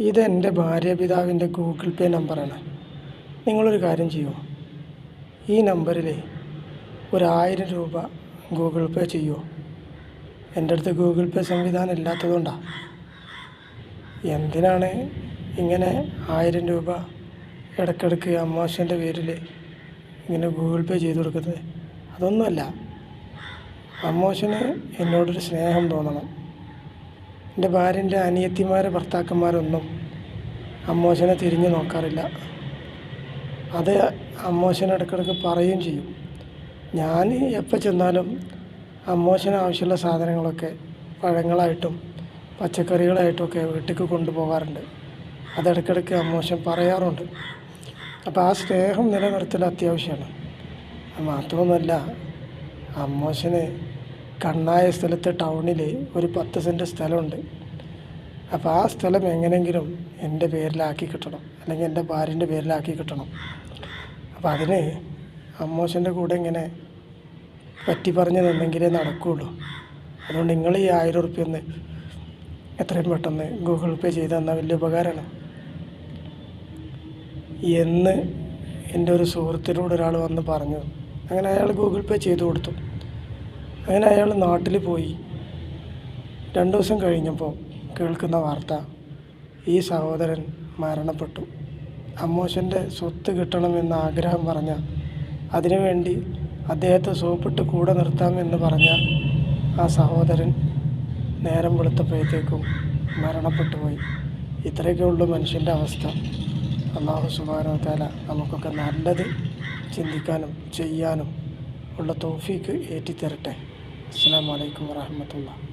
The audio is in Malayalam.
ഇതെൻ്റെ ഭാര്യാപിതാവിൻ്റെ ഗൂഗിൾ പേ നമ്പറാണ്. നിങ്ങളൊരു കാര്യം ചെയ്യുമോ, ഈ നമ്പറിൽ 1000 രൂപ ഗൂഗിൾ പേ ചെയ്യുമോ? എൻ്റെ അടുത്ത് ഗൂഗിൾ പേ സംവിധാനം ഇല്ലാത്തതുകൊണ്ടാണ്. എന്തിനാണ് ഇങ്ങനെ 1000 രൂപ ഇടയ്ക്കിടയ്ക്ക് അമ്മോശൻ്റെ പേരിൽ ഇങ്ങനെ ഗൂഗിൾ പേ ചെയ്ത് കൊടുക്കുന്നത്? അതൊന്നുമല്ല, അമ്മോശന് എന്നോടൊരു സ്നേഹം തോന്നണം. എൻ്റെ ഭാര്യൻ്റെ അനിയത്തിമാരെ ഭർത്താക്കന്മാരൊന്നും അമ്മോശനെ തിരിഞ്ഞു നോക്കാറില്ല. അത് അമ്മോശൻ ഇടയ്ക്കിടയ്ക്ക് പറയുകയും ചെയ്യും. ഞാൻ എപ്പോൾ ചെന്നാലും അമ്മോശന് ആവശ്യമുള്ള സാധനങ്ങളൊക്കെ പഴങ്ങളായിട്ടും പച്ചക്കറികളായിട്ടുമൊക്കെ വീട്ടിലേക്ക് കൊണ്ടുപോകാറുണ്ട്. അതിടയ്ക്കിടയ്ക്ക് അമ്മോശൻ പറയാറുണ്ട്. അപ്പോൾ ആ സ്നേഹം നിലനിർത്തൽ അത്യാവശ്യമാണ്. മാത്രമൊന്നുമല്ല, അമ്മോശന് കണ്ണായ സ്ഥലത്ത് ടൗണിൽ ഒരു 10 സെൻറ്റ് സ്ഥലമുണ്ട്. അപ്പോൾ ആ സ്ഥലം എങ്ങനെയെങ്കിലും എൻ്റെ പേരിലാക്കി കിട്ടണം, അല്ലെങ്കിൽ എൻ്റെ ഭാര്യൻ്റെ പേരിലാക്കി കിട്ടണം. അപ്പോൾ അതിന് അമ്മോശൻ്റെ കൂടെ ഇങ്ങനെ പറ്റി പറഞ്ഞ് നിന്നെങ്കിലേ നടക്കുകയുള്ളൂ. അതുകൊണ്ട് നിങ്ങൾ ഈ 1000 ഉറുപ്പ്യ ഒന്ന് എത്രയും പെട്ടെന്ന് ഗൂഗിൾ പേ ചെയ്ത് തന്നാൽ വലിയ ഉപകാരമാണ് എന്ന് എൻ്റെ ഒരു സുഹൃത്തിനോട് ഒരാൾ വന്ന് പറഞ്ഞു. അങ്ങനെ അയാൾ ഗൂഗിൾ പേ ചെയ്തു കൊടുത്തു. അങ്ങനെ അയാൾ നാട്ടിൽ പോയി 2 ദിവസം കഴിഞ്ഞപ്പോൾ കേൾക്കുന്ന വാർത്ത, ഈ സഹോദരൻ മരണപ്പെട്ടു. അമ്മോശൻ്റെ സ്വത്ത് കിട്ടണമെന്ന് ആഗ്രഹം പറഞ്ഞ, അതിനുവേണ്ടി അദ്ദേഹത്തെ സോപ്പിട്ട് കൂടെ നിർത്താമെന്ന് പറഞ്ഞ ആ സഹോദരൻ നേരം വെളുത്തപ്പോഴത്തേക്കും മരണപ്പെട്ടു പോയി. ഇത്രയൊക്കെ ഉള്ളൂ മനുഷ്യൻ്റെ അവസ്ഥ. അല്ലാഹു സുബ്ഹാനഹു വ തആല നമുക്കൊക്കെ നല്ലത് ചിന്തിക്കാനും ചെയ്യാനും ഉള്ള തൗഫീക്ക് ഏറ്റിത്തരട്ടെ. അസ്സലാമു അലൈക്കും വറഹ്മത്തുള്ളാഹി.